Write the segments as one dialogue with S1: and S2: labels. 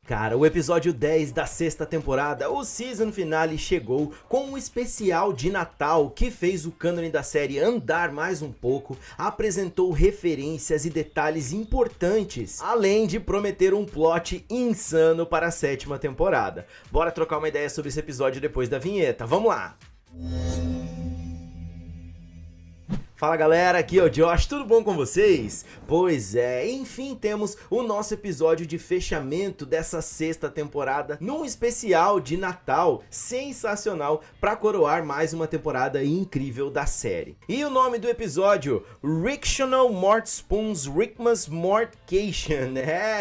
S1: Cara, o episódio 10 da sexta temporada, o season finale, chegou com um especial de Natal que fez o cânone da série andar mais um pouco, apresentou referências e detalhes importantes, além de prometer um plot insano para a sétima temporada. Bora trocar uma ideia sobre esse episódio depois da vinheta, vamos lá! Fala galera, aqui é o Josh, tudo bom com vocês? Pois é, enfim temos o nosso episódio de fechamento dessa sexta temporada num especial de Natal sensacional para coroar mais uma temporada incrível da série. E o nome do episódio, Rictional Mortspoon's Rickmas Mortcation,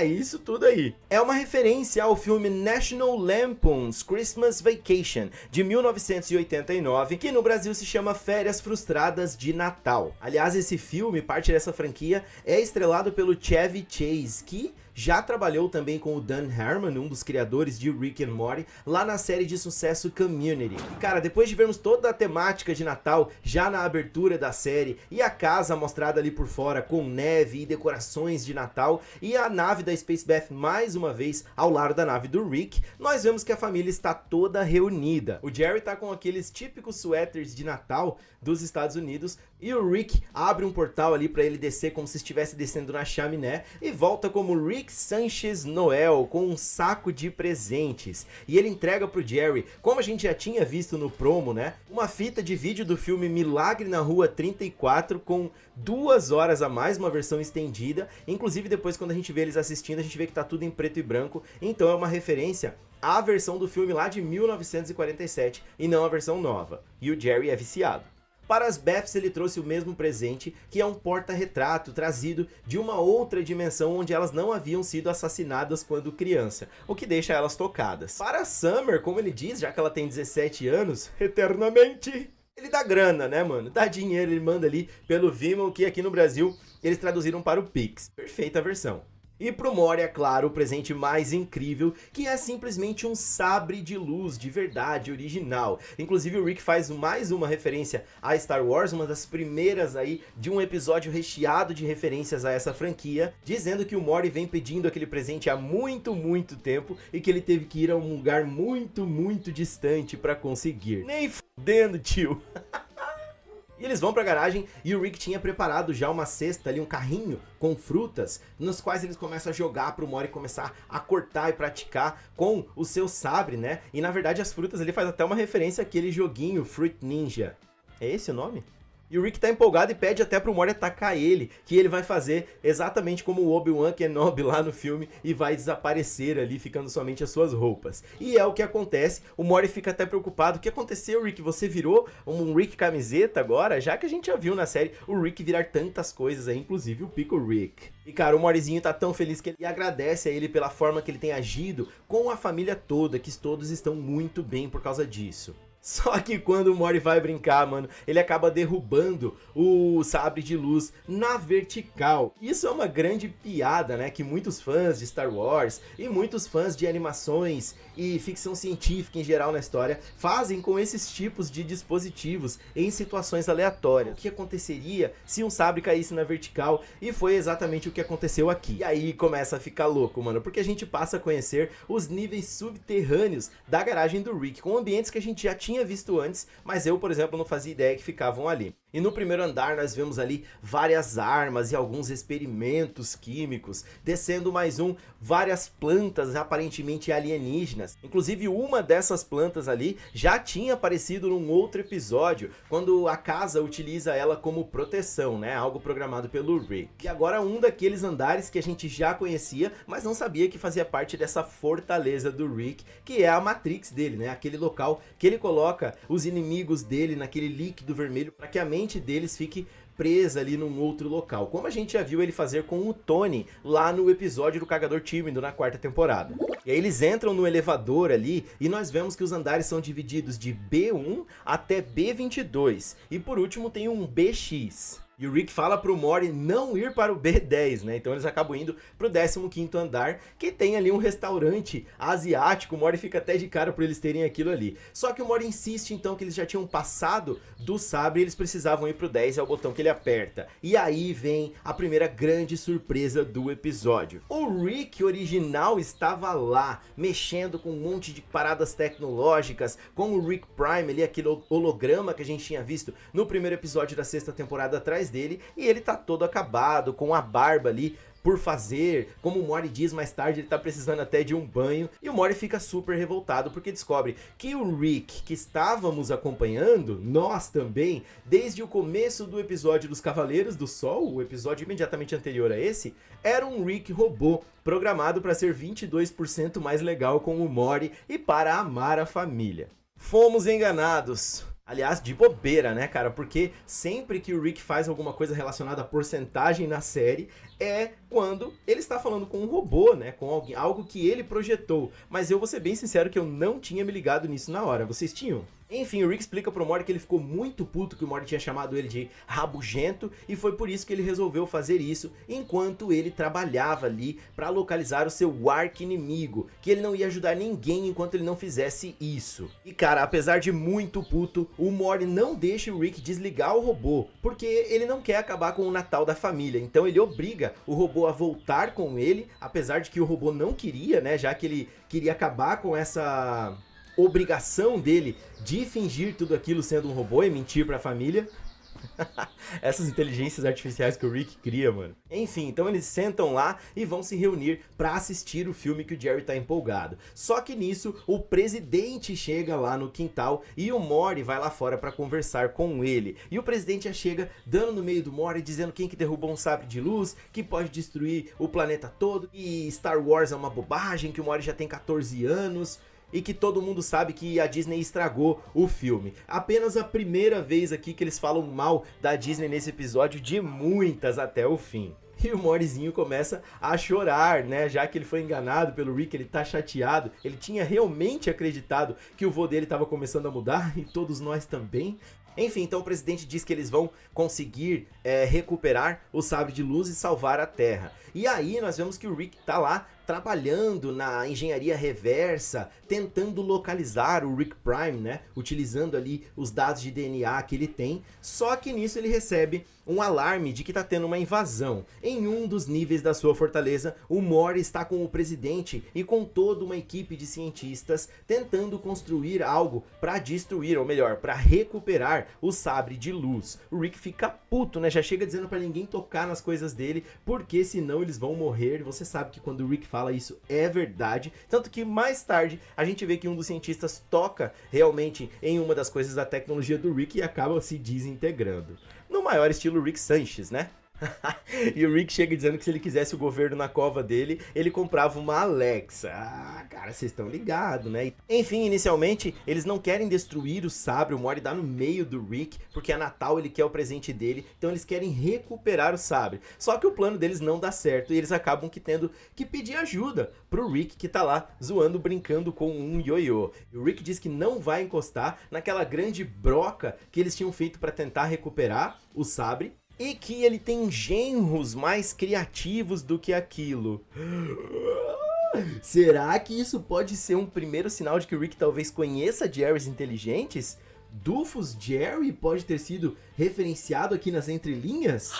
S1: isso tudo aí. É uma referência ao filme National Lampoon's Christmas Vacation, de 1989, que no Brasil se chama Férias Frustradas de Natal. Aliás, esse filme, parte dessa franquia, é estrelado pelo Chevy Chase, que já trabalhou também com o Dan Harmon, um dos criadores de Rick and Morty, lá na série de sucesso Community. E cara, depois de vermos toda a temática de Natal já na abertura da série, e a casa mostrada ali por fora com neve e decorações de Natal, e a nave da Space Beth mais uma vez ao lado da nave do Rick, nós vemos que a família está toda reunida. O Jerry tá com aqueles típicos suéteres de Natal dos Estados Unidos, e o Rick abre um portal ali para ele descer como se estivesse descendo na chaminé, e volta como Rick Sanchez Noel com um saco de presentes. E ele entrega pro Jerry, como a gente já tinha visto no promo, uma fita de vídeo do filme Milagre na Rua 34 com 2 horas a mais, uma versão estendida. Inclusive depois quando a gente vê eles assistindo, a gente vê que tá tudo em preto e branco, então é uma referência à versão do filme lá de 1947 e não a versão nova. E o Jerry é viciado. Para as Beths ele trouxe o mesmo presente, que é um porta-retrato trazido de uma outra dimensão onde elas não haviam sido assassinadas quando criança, o que deixa elas tocadas. Para Summer, como ele diz, já que ela tem 17 anos, eternamente, ele dá grana, mano? Dá dinheiro, ele manda ali pelo Venmo, que aqui no Brasil eles traduziram para o Pix. Perfeita versão. E pro Morty, é claro, o presente mais incrível, que é simplesmente um sabre de luz de verdade, original. Inclusive o Rick faz mais uma referência a Star Wars, uma das primeiras aí de um episódio recheado de referências a essa franquia, dizendo que o Morty vem pedindo aquele presente há muito tempo e que ele teve que ir a um lugar muito distante pra conseguir. Nem fudendo, tio! E eles vão pra garagem e o Rick tinha preparado já uma cesta ali, um carrinho com frutas, nos quais eles começam a jogar pro Morty começar a cortar e praticar com o seu sabre, E na verdade as frutas ele faz até uma referência àquele joguinho Fruit Ninja. É esse o nome? E o Rick tá empolgado e pede até pro Morty atacar ele, que ele vai fazer exatamente como o Obi-Wan Kenobi lá no filme e vai desaparecer ali, ficando somente as suas roupas. E é o que acontece, o Morty fica até preocupado. O que aconteceu, Rick? Você virou um Rick camiseta agora? Já que a gente já viu na série o Rick virar tantas coisas aí, inclusive o Pickle Rick. E cara, o Mortyzinho tá tão feliz que ele agradece a ele pela forma que ele tem agido com a família toda, que todos estão muito bem por causa disso. Só que quando o Morty vai brincar, mano, ele acaba derrubando o sabre de luz na vertical. Isso é uma grande piada, que muitos fãs de Star Wars e muitos fãs de animações e ficção científica em geral na história fazem com esses tipos de dispositivos em situações aleatórias. O que aconteceria se um sabre caísse na vertical? E foi exatamente o que aconteceu aqui. E aí começa a ficar louco, mano, porque a gente passa a conhecer os níveis subterrâneos da garagem do Rick, com ambientes que a gente já tinha visto antes, mas eu, por exemplo, não fazia ideia que ficavam ali. E no primeiro andar nós vemos ali várias armas e alguns experimentos químicos, descendo mais várias plantas aparentemente alienígenas. Inclusive uma dessas plantas ali já tinha aparecido num outro episódio, quando a casa utiliza ela como proteção, algo programado pelo Rick. E agora um daqueles andares que a gente já conhecia, mas não sabia que fazia parte dessa fortaleza do Rick, que é a Matrix dele, aquele local que ele coloca os inimigos dele naquele líquido vermelho para que a mente deles fique presa ali num outro local, como a gente já viu ele fazer com o Tony lá no episódio do Cagador Tímido na 4ª temporada. E aí eles entram no elevador ali e nós vemos que os andares são divididos de B1 até B22 e por último tem um BX. E o Rick fala pro Morty não ir para o B10, né? Então eles acabam indo pro 15º andar, que tem ali um restaurante asiático. O Morty fica até de cara por eles terem aquilo ali. Só que o Morty insiste então que eles já tinham passado do sabre e eles precisavam ir pro 10, é o botão que ele aperta. E aí vem a primeira grande surpresa do episódio. O Rick original estava lá, mexendo com um monte de paradas tecnológicas, com o Rick Prime ali, aquele holograma que a gente tinha visto no primeiro episódio da 6ª temporada atrás dele, e ele tá todo acabado, com a barba ali por fazer, como o Morty diz mais tarde, ele tá precisando até de um banho, e o Morty fica super revoltado porque descobre que o Rick que estávamos acompanhando, nós também, desde o começo do episódio dos Cavaleiros do Sol, o episódio imediatamente anterior a esse, era um Rick robô, programado para ser 22% mais legal com o Morty e para amar a família. Fomos enganados. Aliás, de bobeira, né, cara? Porque sempre que o Rick faz alguma coisa relacionada à porcentagem na série, é quando ele está falando com um robô, né? Com alguém, algo que ele projetou. Mas eu vou ser bem sincero que eu não tinha me ligado nisso na hora. Vocês tinham? Enfim, o Rick explica pro Morty que ele ficou muito puto que o Morty tinha chamado ele de rabugento e foi por isso que ele resolveu fazer isso enquanto ele trabalhava ali para localizar o seu arqui-inimigo, que ele não ia ajudar ninguém enquanto ele não fizesse isso. E cara, apesar de muito puto, o Morty não deixa o Rick desligar o robô, porque ele não quer acabar com o Natal da família, então ele obriga o robô a voltar com ele, apesar de que o robô não queria, né, já que ele queria acabar com essa obrigação dele de fingir tudo aquilo sendo um robô e mentir pra família. Essas inteligências artificiais que o Rick cria, mano. Enfim, então eles sentam lá e vão se reunir pra assistir o filme que o Jerry tá empolgado. Só que nisso, o presidente chega lá no quintal e o Morty vai lá fora pra conversar com ele. E o presidente já chega dando no meio do Morty, dizendo quem que derrubou um sabre de luz, que pode destruir o planeta todo, e Star Wars é uma bobagem, que o Morty já tem 14 anos... e que todo mundo sabe que a Disney estragou o filme. Apenas a primeira vez aqui que eles falam mal da Disney nesse episódio, de muitas até o fim. E o Mortyzinho começa a chorar, né? Já que ele foi enganado pelo Rick, ele tá chateado. Ele tinha realmente acreditado que o vô dele tava começando a mudar, e todos nós também. Enfim, então o presidente diz que eles vão conseguir recuperar o sabre de luz e salvar a Terra. E aí nós vemos que o Rick tá lá trabalhando na engenharia reversa, tentando localizar o Rick Prime, né? Utilizando ali os dados de DNA que ele tem. Só que nisso ele recebe um alarme de que tá tendo uma invasão. Em um dos níveis da sua fortaleza, o Morty está com o presidente e com toda uma equipe de cientistas tentando construir algo para destruir, ou melhor, para recuperar o sabre de luz. O Rick fica puto, né? Já chega dizendo para ninguém tocar nas coisas dele, porque senão eles vão morrer. Você sabe que quando o Rick fala isso é verdade, tanto que mais tarde a gente vê que um dos cientistas toca realmente em uma das coisas da tecnologia do Rick e acaba se desintegrando. No maior estilo Rick Sanchez, né? E o Rick chega dizendo que se ele quisesse o governo na cova dele, ele comprava uma Alexa. Ah, cara, vocês estão ligados, né? Enfim, inicialmente, eles não querem destruir o sabre, o Morty dá no meio do Rick, porque é Natal, ele quer o presente dele, então eles querem recuperar o sabre. Só que o plano deles não dá certo e eles acabam tendo que pedir ajuda pro Rick, que tá lá zoando, brincando com um ioiô. E o Rick diz que não vai encostar naquela grande broca que eles tinham feito para tentar recuperar o sabre, e que ele tem genros mais criativos do que aquilo. Será que isso pode ser um primeiro sinal de que o Rick talvez conheça Jerrys inteligentes? Dufus Jerry pode ter sido referenciado aqui nas entrelinhas?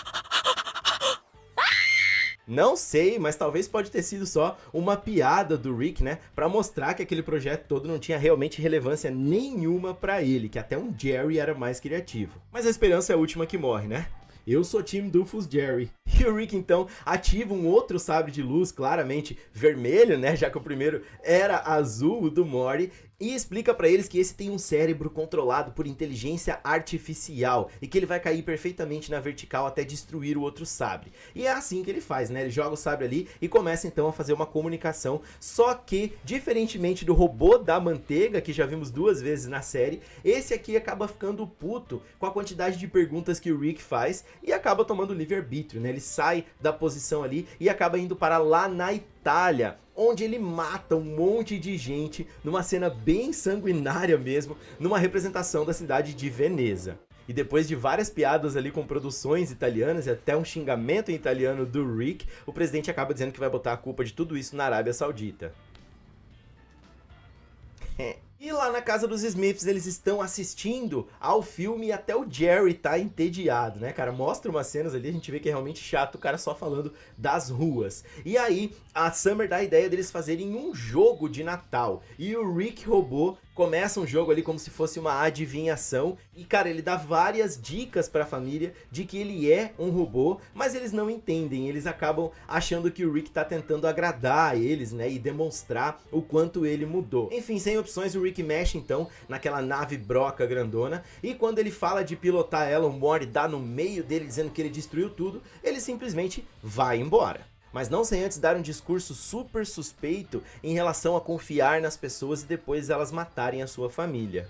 S1: Não sei, mas talvez pode ter sido só uma piada do Rick, né? Pra mostrar que aquele projeto todo não tinha realmente relevância nenhuma pra ele, que até um Jerry era mais criativo. Mas a esperança é a última que morre, né? Eu sou time Dufus Jerry. E o Rick então ativa um outro sabre de luz, claramente vermelho, né? Já que o primeiro era azul, o do Morty. E explica pra eles que esse tem um cérebro controlado por inteligência artificial e que ele vai cair perfeitamente na vertical até destruir o outro sabre. E é assim que ele faz, né? Ele joga o sabre ali e começa então a fazer uma comunicação. Só que, diferentemente do robô da manteiga, que já vimos 2 vezes na série, esse aqui acaba ficando puto com a quantidade de perguntas que o Rick faz e acaba tomando livre-arbítrio, né? Ele sai da posição ali e acaba indo para lá na Itália, onde ele mata um monte de gente numa cena bem sanguinária mesmo, numa representação da cidade de Veneza. E depois de várias piadas ali com produções italianas e até um xingamento em italiano do Rick, o presidente acaba dizendo que vai botar a culpa de tudo isso na Arábia Saudita. E lá na casa dos Smiths eles estão assistindo ao filme e até o Jerry tá entediado, né, cara? Mostra umas cenas ali, a gente vê que é realmente chato o cara só falando das ruas. E aí a Summer dá a ideia deles fazerem um jogo de Natal. E o Rick Robô começa um jogo ali como se fosse uma adivinhação. E, cara, ele dá várias dicas pra família de que ele é um robô, mas eles não entendem. Eles acabam achando que o Rick tá tentando agradar eles, né, e demonstrar o quanto ele mudou. Enfim, sem opções, o Rick mexe então naquela nave broca grandona. E quando ele fala de pilotar ela, o Morty dá no meio dele dizendo que ele destruiu tudo. Ele simplesmente vai embora. Mas não sem antes dar um discurso super suspeito em relação a confiar nas pessoas e depois elas matarem a sua família.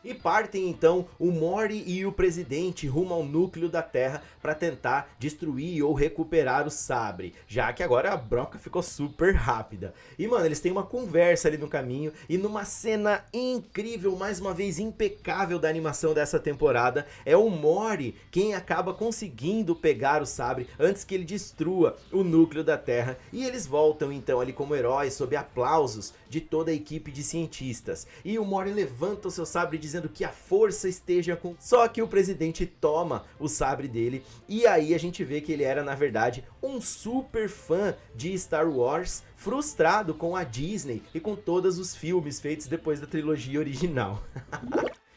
S1: E partem então o Morty e o presidente rumo ao núcleo da Terra para tentar destruir ou recuperar o sabre, já que agora a broca ficou super rápida. E mano, eles têm uma conversa ali no caminho e numa cena incrível, mais uma vez impecável da animação dessa temporada, é o Morty quem acaba conseguindo pegar o sabre antes que ele destrua o núcleo da Terra, e eles voltam então ali como heróis sob aplausos de toda a equipe de cientistas. E o Morty levanta o seu sabre dizendo que a força esteja com... Só que o presidente toma o sabre dele e aí a gente vê que ele era na verdade um super fã de Star Wars, frustrado com a Disney e com todos os filmes feitos depois da trilogia original.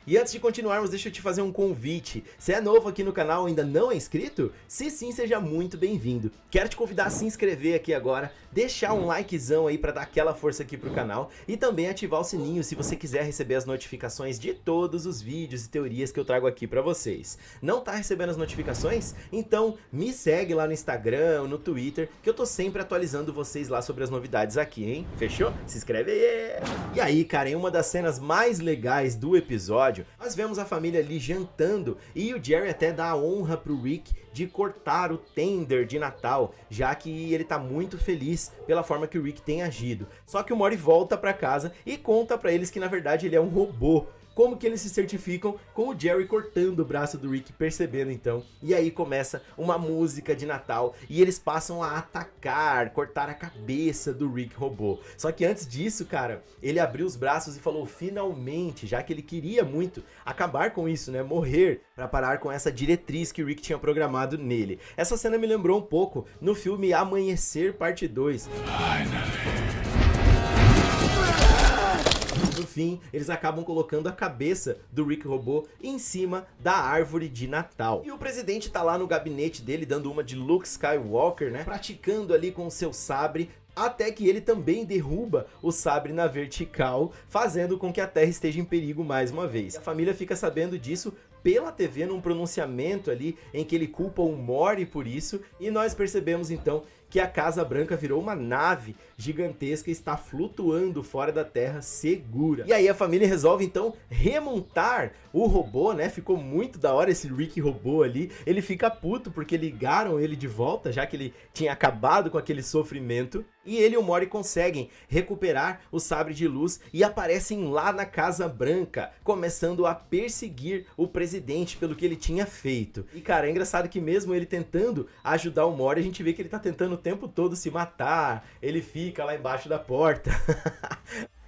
S1: E antes de continuarmos, deixa eu te fazer um convite. Se é novo aqui no canal e ainda não é inscrito, se sim, seja muito bem-vindo. Quero te convidar a se inscrever aqui agora, deixar um likezão aí pra dar aquela força aqui pro canal e também ativar o sininho se você quiser receber as notificações de todos os vídeos e teorias que eu trago aqui pra vocês. Não tá recebendo as notificações? Então me segue lá no Instagram, no Twitter, que eu tô sempre atualizando vocês lá sobre as novidades aqui, hein? Fechou? Se inscreve aí! E aí, cara, em uma das cenas mais legais do episódio, nós vemos a família ali jantando e o Jerry até dá a honra pro Rick de cortar o tender de Natal, já que ele tá muito feliz pela forma que o Rick tem agido. Só que o Morty volta pra casa e conta pra eles que na verdade ele é um robô. Como que eles se certificam? Com o Jerry cortando o braço do Rick, percebendo então. E aí começa uma música de Natal e eles passam a atacar, cortar a cabeça do Rick robô. Só que antes disso, cara, ele abriu os braços e falou finalmente, já que ele queria muito acabar com isso, né, morrer, para parar com essa diretriz que o Rick tinha programado nele. Essa cena me lembrou um pouco no filme Amanhecer Parte 2. No fim, eles acabam colocando a cabeça do Rick Robô em cima da árvore de Natal. E o presidente tá lá no gabinete dele, dando uma de Luke Skywalker, né? Praticando ali com o seu sabre, até que ele também derruba o sabre na vertical, fazendo com que a Terra esteja em perigo mais uma vez. A família fica sabendo disso pela TV num pronunciamento ali em que ele culpa o Morty por isso, e nós percebemos então que a Casa Branca virou uma nave gigantesca e está flutuando fora da Terra segura. E aí a família resolve então remontar o robô, né? Ficou muito da hora esse Rick robô ali. Ele fica puto porque ligaram ele de volta, já que ele tinha acabado com aquele sofrimento. E ele e o Morty conseguem recuperar o sabre de luz e aparecem lá na Casa Branca, começando a perseguir o presidente pelo que ele tinha feito. E cara, é engraçado que mesmo ele tentando ajudar o Morty, a gente vê que ele tá tentando o tempo todo se matar, ele fica lá embaixo da porta.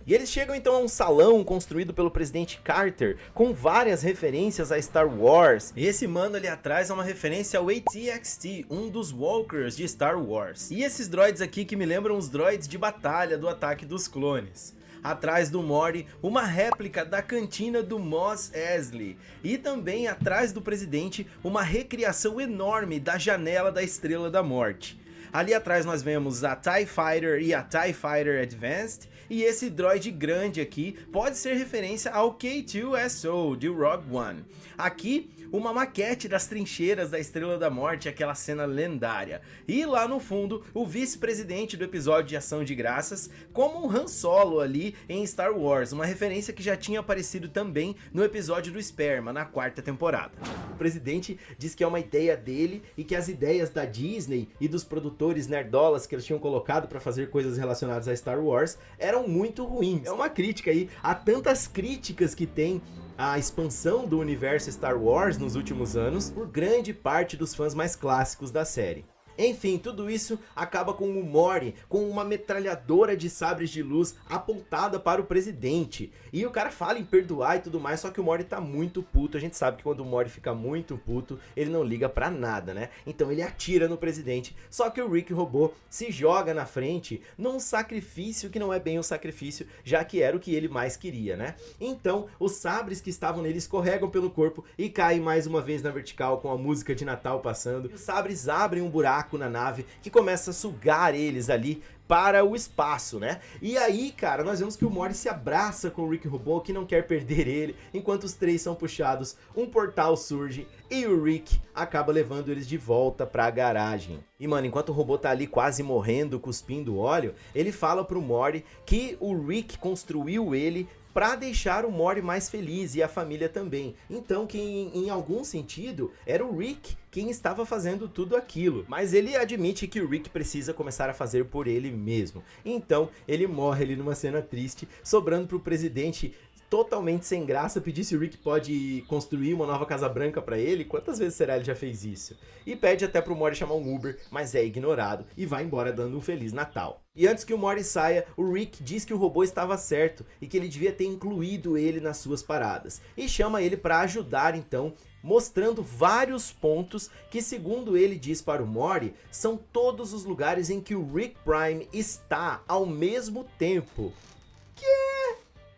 S1: E eles chegam então a um salão construído pelo presidente Carter, com várias referências a Star Wars. E esse mano ali atrás é uma referência ao AT-XT, um dos Walkers de Star Wars. E esses droids aqui que me lembram os droids de batalha do Ataque dos Clones. Atrás do Morty, uma réplica da cantina do Mos Eisley. E também atrás do presidente, uma recriação enorme da janela da Estrela da Morte. Ali atrás nós vemos a TIE Fighter e a TIE Fighter Advanced, e esse droid grande aqui pode ser referência ao K2SO de Rogue One. Aqui, uma maquete das trincheiras da Estrela da Morte, aquela cena lendária. E lá no fundo, o vice-presidente do episódio de Ação de Graças, como um Han Solo ali em Star Wars, uma referência que já tinha aparecido também no episódio do Esperma, na 4ª temporada. O presidente diz que é uma ideia dele e que as ideias da Disney e dos produtores nerdolas que eles tinham colocado pra fazer coisas relacionadas a Star Wars eram muito ruins. É uma crítica aí a tantas críticas que tem a expansão do universo Star Wars nos últimos anos por grande parte dos fãs mais clássicos da série. Enfim, tudo isso acaba com o Mori com uma metralhadora de sabres de luz apontada para o presidente. E o cara fala em perdoar e tudo mais, só que o Mori tá muito puto. A gente sabe que quando o Mori fica muito puto, ele não liga pra nada, né? Então ele atira no presidente, só que o Rick Robô se joga na frente num sacrifício que não é bem um sacrifício, já que era o que ele mais queria, né? Então, os sabres que estavam nele escorregam pelo corpo e caem mais uma vez na vertical com a música de Natal passando. E os sabres abrem um buraco na nave que começa a sugar eles ali para o espaço, né? E aí, cara, nós vemos que o Mori se abraça com o Rick Robô, que não quer perder ele. Enquanto os três são puxados, um portal surge e o Rick acaba levando eles de volta pra garagem. E, mano, enquanto o robô tá ali quase morrendo, cuspindo óleo, ele fala pro Mori que o Rick construiu ele para deixar o Mori mais feliz e a família também. Então que em algum sentido era o Rick quem estava fazendo tudo aquilo. Mas ele admite que o Rick precisa começar a fazer por ele mesmo. Então ele morre ali numa cena triste, sobrando pro presidente totalmente sem graça pedir se o Rick pode construir uma nova Casa Branca pra ele. Quantas vezes será ele já fez isso? E pede até pro Mori chamar um Uber, mas é ignorado e vai embora dando um Feliz Natal. E antes que o Mori saia, o Rick diz que o robô estava certo e que ele devia ter incluído ele nas suas paradas. E chama ele para ajudar então, mostrando vários pontos que, segundo ele diz para o Mori, são todos os lugares em que o Rick Prime está ao mesmo tempo.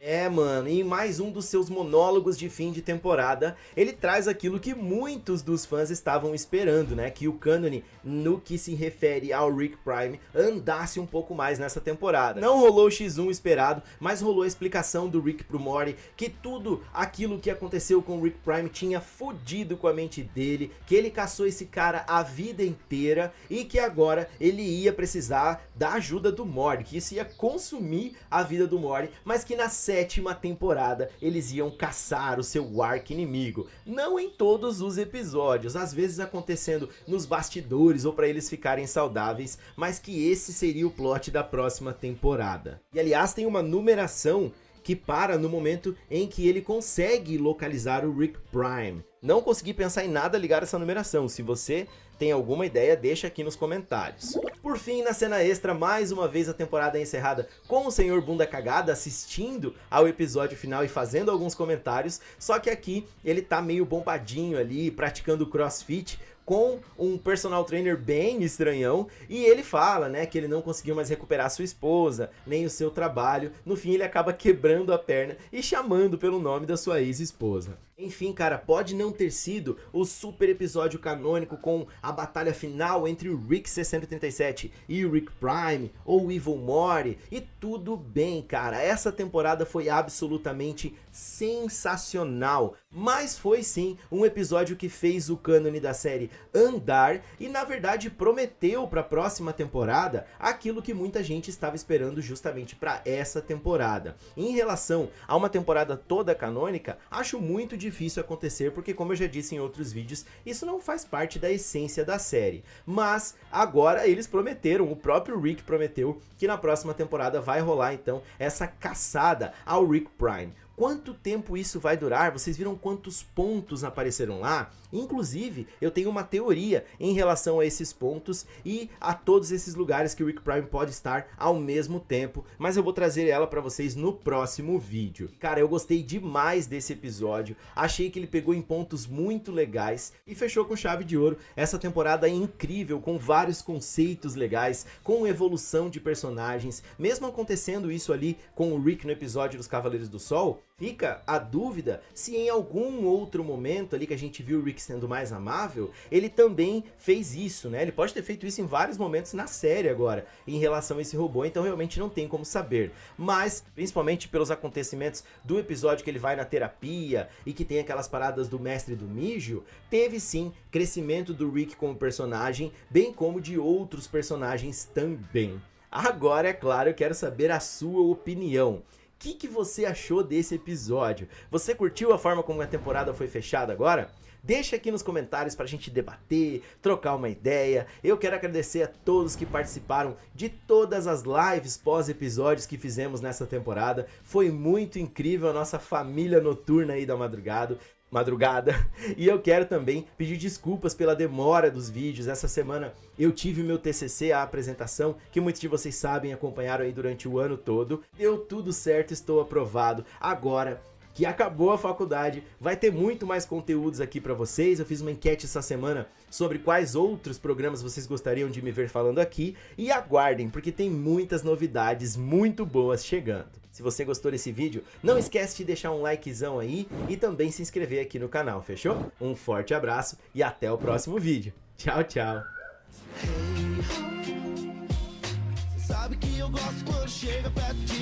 S1: É, mano, e em mais um dos seus monólogos de fim de temporada, ele traz aquilo que muitos dos fãs estavam esperando, né? Que o cânone, no que se refere ao Rick Prime, andasse um pouco mais nessa temporada. Não rolou o X1 esperado, mas rolou a explicação do Rick pro Mori, que tudo aquilo que aconteceu com o Rick Prime tinha fodido com a mente dele, que ele caçou esse cara a vida inteira e que agora ele ia precisar da ajuda do Mori, que isso ia consumir a vida do Mori, mas que na sétima temporada eles iam caçar o seu arqui-inimigo. Não em todos os episódios, às vezes acontecendo nos bastidores ou para eles ficarem saudáveis, mas que esse seria o plot da próxima temporada. E aliás tem uma numeração que para no momento em que ele consegue localizar o Rick Prime. Não consegui pensar em nada ligado a essa numeração. Se você tem alguma ideia, deixa aqui nos comentários. Por fim, na cena extra, mais uma vez a temporada é encerrada com o Senhor Bunda Cagada assistindo ao episódio final e fazendo alguns comentários, só que aqui ele tá meio bombadinho ali, praticando crossfit, com um personal trainer bem estranhão, e ele fala, né, que ele não conseguiu mais recuperar sua esposa, nem o seu trabalho. No fim ele acaba quebrando a perna e chamando pelo nome da sua ex-esposa. Enfim, cara, pode não ter sido o super episódio canônico com a batalha final entre o Rick 637 e o Rick Prime, ou o Evil Mori, e tudo bem, cara, essa temporada foi absolutamente sensacional, mas foi sim um episódio que fez o cânone da série andar e na verdade prometeu para a próxima temporada aquilo que muita gente estava esperando justamente para essa temporada. Em relação a uma temporada toda canônica, acho muito difícil acontecer, porque como eu já disse em outros vídeos, isso não faz parte da essência da série. Mas agora eles prometeram, o próprio Rick prometeu que na próxima temporada vai rolar então essa caçada ao Rick Prime. Quanto tempo isso vai durar? Vocês viram quantos pontos apareceram lá? Inclusive, eu tenho uma teoria em relação a esses pontos e a todos esses lugares que o Rick Prime pode estar ao mesmo tempo, mas eu vou trazer ela pra vocês no próximo vídeo. Cara, eu gostei demais desse episódio, achei que ele pegou em pontos muito legais e fechou com chave de ouro essa temporada incrível, com vários conceitos legais, com evolução de personagens, mesmo acontecendo isso ali com o Rick no episódio dos Cavaleiros do Sol. Fica a dúvida se em algum outro momento ali que a gente viu o Rick sendo mais amável, ele também fez isso, né? Ele pode ter feito isso em vários momentos na série agora, em relação a esse robô, então realmente não tem como saber. Mas, principalmente pelos acontecimentos do episódio que ele vai na terapia e que tem aquelas paradas do mestre do mijo, teve sim crescimento do Rick como personagem, bem como de outros personagens também. Agora, é claro, eu quero saber a sua opinião. que você achou desse episódio? Você curtiu a forma como a temporada foi fechada agora? Deixa aqui nos comentários pra gente debater, trocar uma ideia. Eu quero agradecer a todos que participaram de todas as lives pós-episódios que fizemos nessa temporada. Foi muito incrível a nossa família noturna aí da madrugada. E eu quero também pedir desculpas pela demora dos vídeos. Essa semana eu tive meu TCC, a apresentação, que muitos de vocês sabem, acompanharam aí durante o ano todo. Deu tudo certo, estou aprovado. Agora que acabou a faculdade, vai ter muito mais conteúdos aqui pra vocês. Eu fiz uma enquete essa semana sobre quais outros programas vocês gostariam de me ver falando aqui. E aguardem, porque tem muitas novidades muito boas chegando. Se você gostou desse vídeo, não esquece de deixar um likezão aí e também se inscrever aqui no canal, fechou? Um forte abraço e até o próximo vídeo. Tchau, tchau!
S2: Cê sabe que eu gosto quando chega perto de